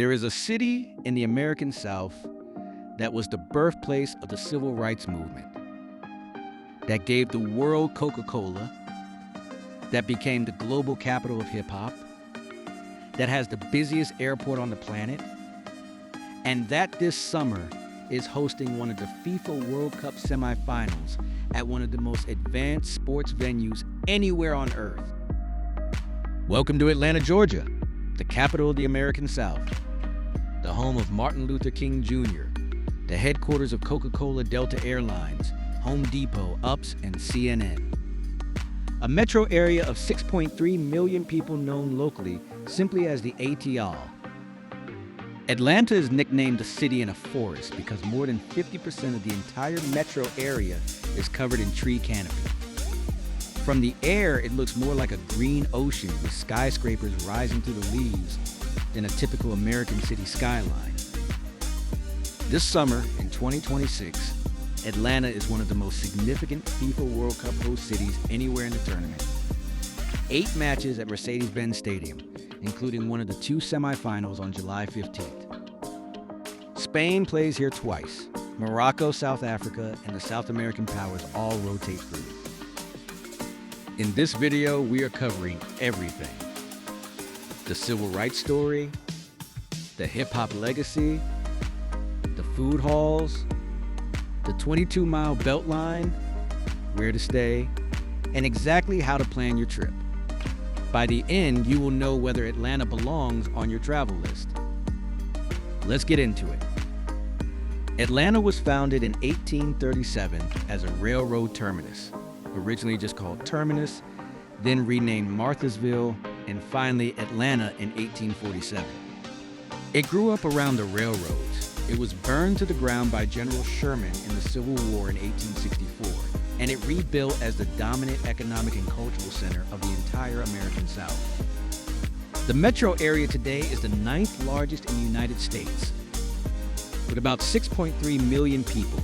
There is a city in the American South that was the birthplace of the Civil Rights Movement, that gave the world Coca-Cola, that became the global capital of hip-hop, that has the busiest airport on the planet, and that this summer is hosting one of the FIFA World Cup semifinals at one of the most advanced sports venues anywhere on Earth. Welcome to Atlanta, Georgia, the capital of the American South, the home of Martin Luther King Jr., the headquarters of Coca-Cola, Delta Airlines, Home Depot, UPS, and CNN. A metro area of 6.3 million people known locally simply as the ATL. Atlanta is nicknamed the city in a forest because more than 50% of the entire metro area is covered in tree canopy. From the air, it looks more like a green ocean with skyscrapers rising through the leaves than a typical American city skyline. This summer, in 2026, Atlanta is one of the most significant FIFA World Cup host cities anywhere in the tournament. 8 matches at Mercedes-Benz Stadium, including one of the 2 semifinals on July 15th. Spain plays here twice. Morocco, South Africa, and the South American powers all rotate through. In this video, we are covering everything. The civil rights story, the hip-hop legacy, the food halls, the 22-mile BeltLine, where to stay, and exactly how to plan your trip. By the end, you will know whether Atlanta belongs on your travel list. Let's get into it. Atlanta was founded in 1837 as a railroad terminus, originally just called Terminus, then renamed Marthasville, and finally Atlanta in 1847. It grew up around the railroads. It was burned to the ground by General Sherman in the Civil War in 1864, and it rebuilt as the dominant economic and cultural center of the entire American South. The metro area today is the 9th largest in the United States, with about 6.3 million people.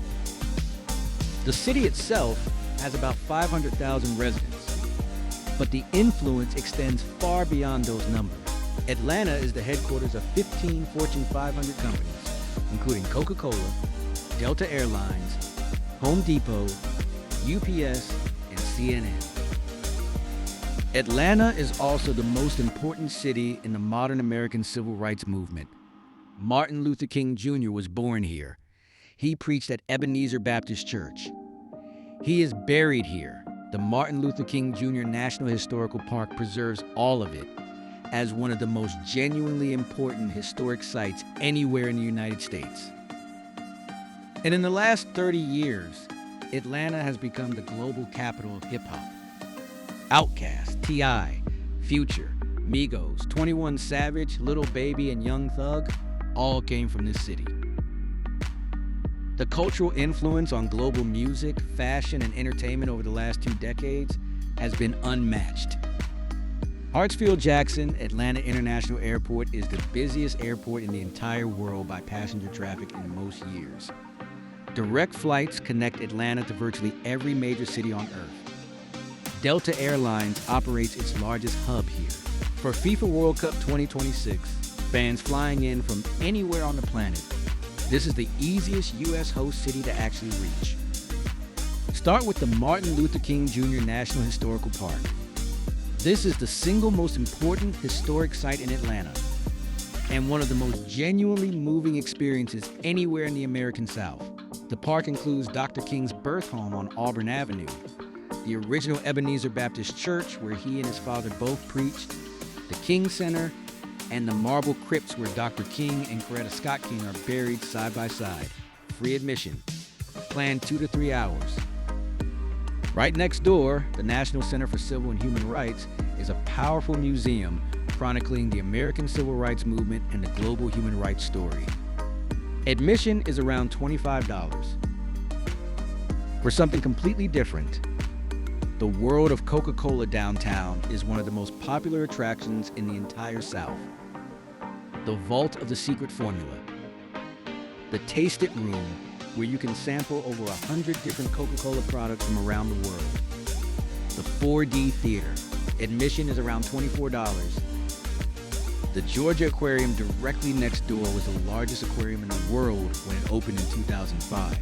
The city itself has about 500,000 residents, but the influence extends far beyond those numbers. Atlanta is the headquarters of 15 Fortune 500 companies, including Coca-Cola, Delta Airlines, Home Depot, UPS, and CNN. Atlanta is also the most important city in the modern American civil rights movement. Martin Luther King Jr. was born here. He preached at Ebenezer Baptist Church. He is buried here. The Martin Luther King Jr. National Historical Park preserves all of it as one of the most genuinely important historic sites anywhere in the United States. And in the last 30 years, Atlanta has become the global capital of hip-hop. Outkast, T.I., Future, Migos, 21 Savage, Lil Baby, and Young Thug all came from this city. The cultural influence on global music, fashion, and entertainment over the last 2 decades has been unmatched. Hartsfield-Jackson Atlanta International Airport is the busiest airport in the entire world by passenger traffic in most years. Direct flights connect Atlanta to virtually every major city on Earth. Delta Airlines operates its largest hub here. For FIFA World Cup 2026, fans flying in from anywhere on the planet, this is the easiest U.S. host city to actually reach. Start with the Martin Luther King Jr. National Historical Park. This is the single most important historic site in Atlanta and one of the most genuinely moving experiences anywhere in the American South. The park includes Dr. King's birth home on Auburn Avenue, the original Ebenezer Baptist Church where he and his father both preached, the King Center, and the marble crypts where Dr. King and Coretta Scott King are buried side by side. Free admission, planned 2 to 3 hours. Right next door, the National Center for Civil and Human Rights is a powerful museum chronicling the American civil rights movement and the global human rights story. Admission is around $25. For something completely different, the World of Coca-Cola downtown is one of the most popular attractions in the entire South. The Vault of the Secret Formula. The Taste It Room, where you can sample over 100 different Coca-Cola products from around the world. The 4D Theater. Admission is around $24. The Georgia Aquarium directly next door was the largest aquarium in the world when it opened in 2005,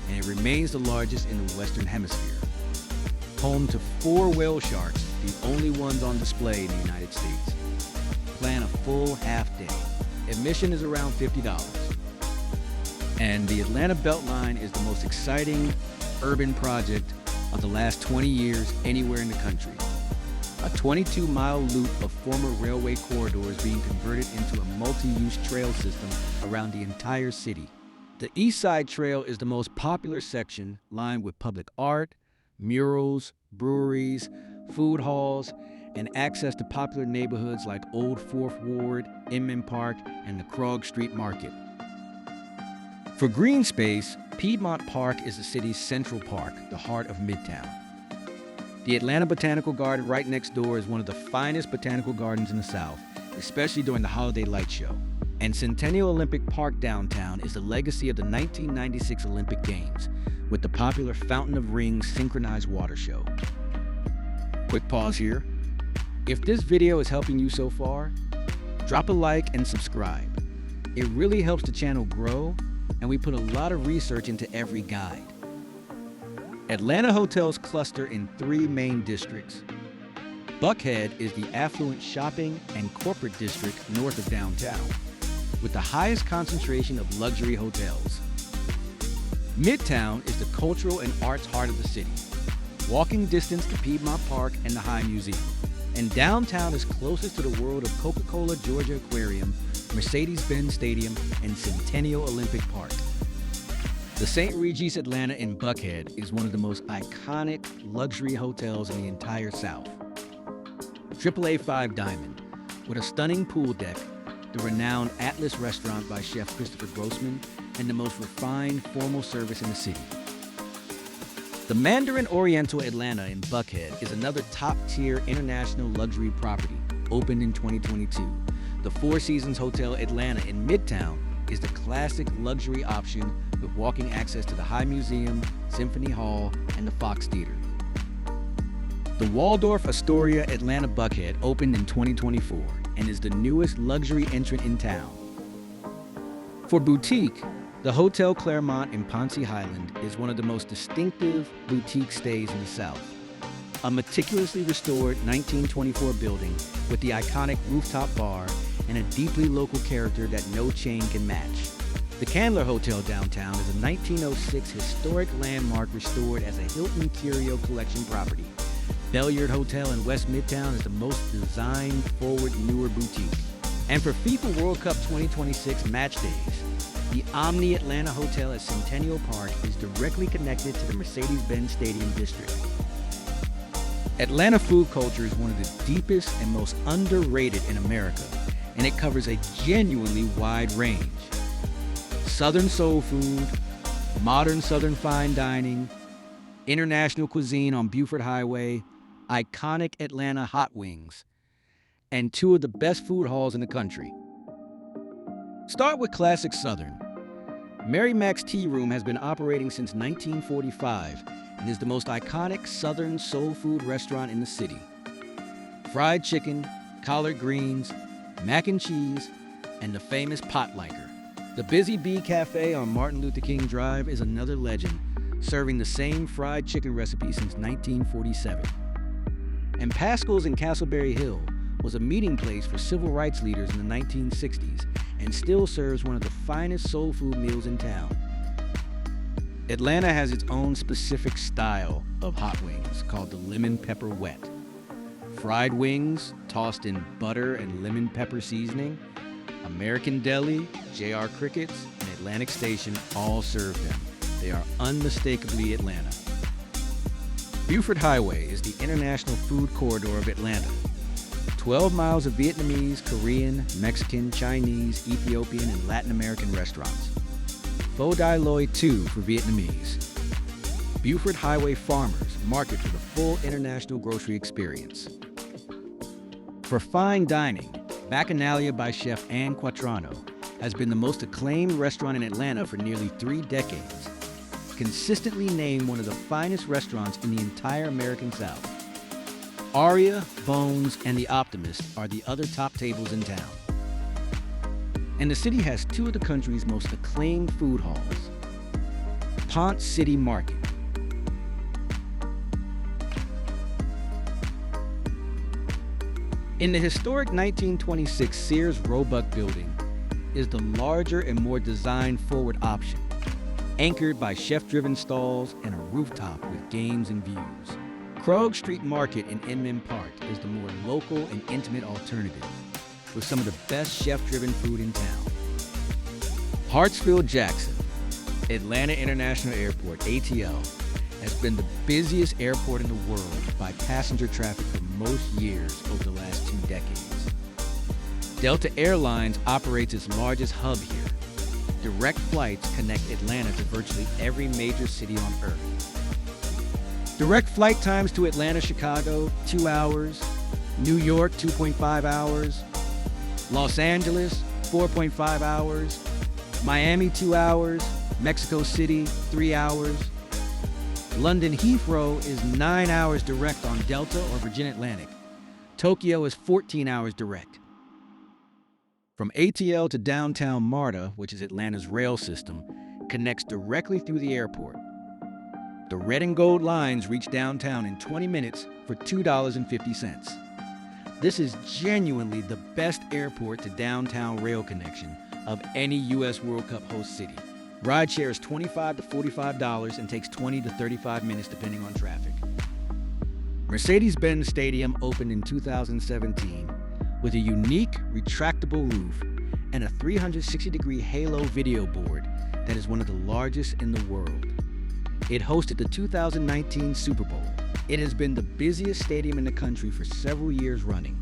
and it remains the largest in the Western Hemisphere. Home to 4 whale sharks, the only ones on display in the United States. Plan a full half day. Admission is around $50. And the Atlanta BeltLine is the most exciting urban project of the last 20 years anywhere in the country. A 22-mile loop of former railway corridors being converted into a multi-use trail system around the entire city. The East Side Trail is the most popular section, lined with public art, murals, breweries, food halls, and access to popular neighborhoods like Old Fourth Ward, Inman Park, and the Krog Street Market. For green space, Piedmont Park is the city's central park, the heart of Midtown. The Atlanta Botanical Garden right next door is one of the finest botanical gardens in the South, especially during the holiday light show. And Centennial Olympic Park downtown is the legacy of the 1996 Olympic Games, with the popular Fountain of Rings synchronized water show. Quick pause here. If this video is helping you so far, drop a like and subscribe. It really helps the channel grow, and we put a lot of research into every guide. Atlanta hotels cluster in 3 main districts. Buckhead is the affluent shopping and corporate district north of downtown, with the highest concentration of luxury hotels. Midtown is the cultural and arts heart of the city, walking distance to Piedmont Park and the High Museum. And downtown is closest to the World of Coca-Cola Georgia Aquarium, Mercedes-Benz Stadium, and Centennial Olympic Park. The St. Regis Atlanta in Buckhead is one of the most iconic luxury hotels in the entire South. AAA 5 Diamond, with a stunning pool deck, the renowned Atlas restaurant by Chef Christopher Grossman, and the most refined formal service in the city. The Mandarin Oriental Atlanta in Buckhead is another top-tier international luxury property, opened in 2022. The Four Seasons Hotel Atlanta in Midtown is the classic luxury option with walking access to the High Museum, Symphony Hall, and the Fox Theater. The Waldorf Astoria Atlanta Buckhead opened in 2024 and is the newest luxury entrant in town. For boutique, the Hotel Claremont in Ponce Highland is one of the most distinctive boutique stays in the South. A meticulously restored 1924 building with the iconic rooftop bar and a deeply local character that no chain can match. The Candler Hotel downtown is a 1906 historic landmark restored as a Hilton Curio Collection property. Belliard Hotel in West Midtown is the most design-forward newer boutique. And for FIFA World Cup 2026 match days, the Omni Atlanta Hotel at Centennial Park is directly connected to the Mercedes-Benz Stadium district. Atlanta food culture is one of the deepest and most underrated in America, and it covers a genuinely wide range. Southern soul food, modern Southern fine dining, international cuisine on Buford Highway, iconic Atlanta hot wings, and 2 of the best food halls in the country. Start with classic Southern. Mary Mac's Tea Room has been operating since 1945 and is the most iconic Southern soul food restaurant in the city. Fried chicken, collard greens, mac and cheese, and the famous pot liker. The Busy Bee Cafe on Martin Luther King Drive is another legend, serving the same fried chicken recipe since 1947. And Pascal's in Castleberry Hill was a meeting place for civil rights leaders in the 1960s and still serves one of the finest soul food meals in town. Atlanta has its own specific style of hot wings called the lemon pepper wet. Fried wings tossed in butter and lemon pepper seasoning, American Deli, J.R. Crickets, and Atlantic Station all serve them. They are unmistakably Atlanta. Buford Highway is the international food corridor of Atlanta. 12 miles of Vietnamese, Korean, Mexican, Chinese, Ethiopian, and Latin American restaurants. Pho Dai Loi 2 for Vietnamese. Buford Highway Farmers market for the full international grocery experience. For fine dining, Bacchanalia by Chef Ann Quattrano has been the most acclaimed restaurant in Atlanta for nearly 3 decades. Consistently named one of the finest restaurants in the entire American South. Aria, Bones, and The Optimist are the other top tables in town. And the city has two of the country's most acclaimed food halls. Ponce City Market. In the historic 1926 Sears Roebuck building is the larger and more design-forward option, anchored by chef-driven stalls and a rooftop with games and views. Krog Street Market in Inman Park is the more local and intimate alternative, with some of the best chef-driven food in town. Hartsfield-Jackson, Atlanta International Airport, ATL, has been the busiest airport in the world by passenger traffic for most years over the last 2 decades. Delta Airlines operates its largest hub here. Direct flights connect Atlanta to virtually every major city on Earth. Direct flight times to Atlanta, Chicago, 2 hours. New York, 2.5 hours. Los Angeles, 4.5 hours. Miami, 2 hours. Mexico City, 3 hours. London Heathrow is 9 hours direct on Delta or Virgin Atlantic. Tokyo is 14 hours direct. From ATL to downtown MARTA, which is Atlanta's rail system, connects directly through the airport. The red and gold lines reach downtown in 20 minutes for $2.50. This is genuinely the best airport to downtown rail connection of any U.S. World Cup host city. Rideshare is $25 to $45 and takes 20 to 35 minutes depending on traffic. Mercedes-Benz Stadium opened in 2017 with a unique retractable roof and a 360-degree halo video board that is one of the largest in the world. It hosted the 2019 Super Bowl. It has been the busiest stadium in the country for several years running.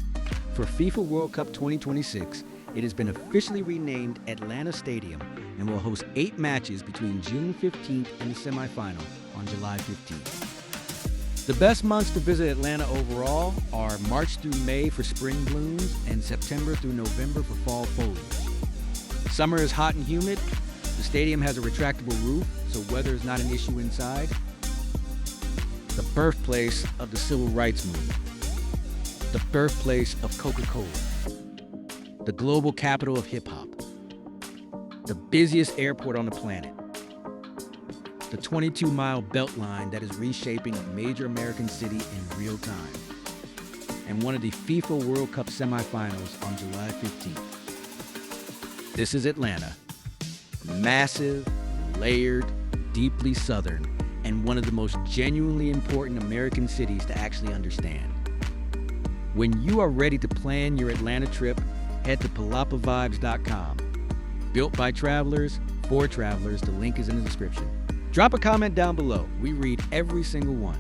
For FIFA World Cup 2026, it has been officially renamed Atlanta Stadium and will host 8 matches between June 15th and the semifinal on July 15th. The best months to visit Atlanta overall are March through May for spring blooms and September through November for fall foliage. Summer is hot and humid. The stadium has a retractable roof, so weather is not an issue inside. The birthplace of the civil rights movement. The birthplace of Coca-Cola. The global capital of hip-hop. The busiest airport on the planet. The 22-mile BeltLine that is reshaping a major American city in real time. And one of the FIFA World Cup semifinals on July 15th. This is Atlanta. Massive, layered, deeply Southern, and one of the most genuinely important American cities to actually understand. When you are ready to plan your Atlanta trip, head to PalapaVibez.com. Built by travelers, for travelers, the link is in the description. Drop a comment down below. We read every single one.